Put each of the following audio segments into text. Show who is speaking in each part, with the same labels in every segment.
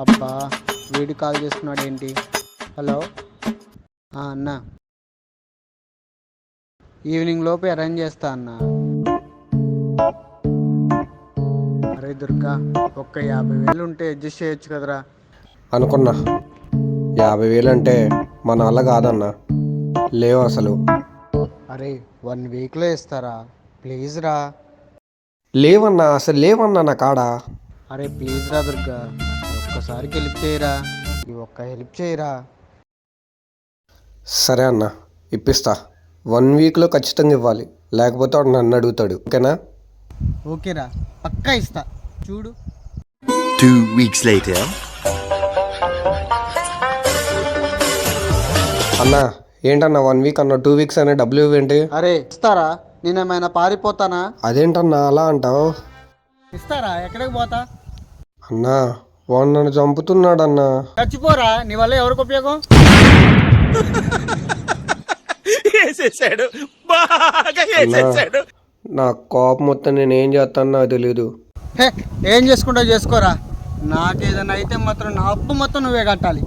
Speaker 1: అబ్బా వీడి కాల్ చేస్తున్నాడు ఏంటి? హలో అన్న, ఈవినింగ్ లోపు అరేంజ్ చేస్తా అన్న. అరే దుర్గా, ఒక్క 50,000 ఉంటే అడ్జస్ట్ చేయొచ్చు కదరా?
Speaker 2: అనుకున్నా 50,000 అంటే మన వల్ల కాదన్నా, లేవు అసలు.
Speaker 1: అరే 1 వీక్లో ఇస్తారా? ప్లీజ్ రా.
Speaker 2: లేవన్నా, అసలు లేవన్నా నా కాడ.
Speaker 1: అరే ప్లీజ్ రా దుర్గా, ఒక్కసారికి హెల్ప్ చేయరా, ఈ ఒక్క హెల్ప్ చేయరా.
Speaker 2: సరే అన్న, ఇప్పిస్తా. 1 వీక్లో ఖచ్చితంగా ఇవ్వాలి, లేకపోతే వాడు నన్ను అడుగుతాడు. ఓకేనా?
Speaker 1: ఓకేరా, పక్కా ఇస్తా, చూడు.
Speaker 3: 2 weeks later.
Speaker 2: అన్నా ఏంటన్నా 1 వీక్ అన్న, 2 వీక్స్ అనే డబ్బులు ఇవ్వేంటి?
Speaker 1: అరే ఇస్తారా? నేనేమైనా పారిపోతానా?
Speaker 2: అదేంటన్నా అలా అంటావు?
Speaker 1: ఇస్తారా? ఎక్కడికి పోతా?
Speaker 2: అన్నా వాడు నన్ను చంపుతున్నాడన్నా.
Speaker 1: చచ్చిపోరా, నీ వల్ల ఎవరికి ఉపయోగం?
Speaker 2: అన్నా, నా కోపం మొత్తం నేను ఏం చేస్తాను నాకు తెలీదు.
Speaker 1: హే, ఏం చేసుకుంటావు చేసుకోరా, నాకేదైనా అయితే మాత్రం నా అప్పు మొత్తం నువ్వే కట్టాలి.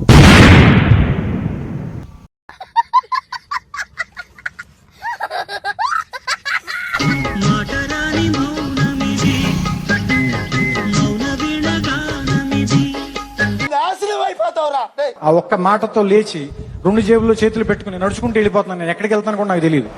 Speaker 4: ఆ ఒక్క మాటతో లేచి 2 జేబుల్లో చేతులు పెట్టుకుని నడుచుకుంటూ వెళ్ళిపోతున్నాను. నేను ఎక్కడికి వెళ్తాను కూడా నాకు తెలియదు.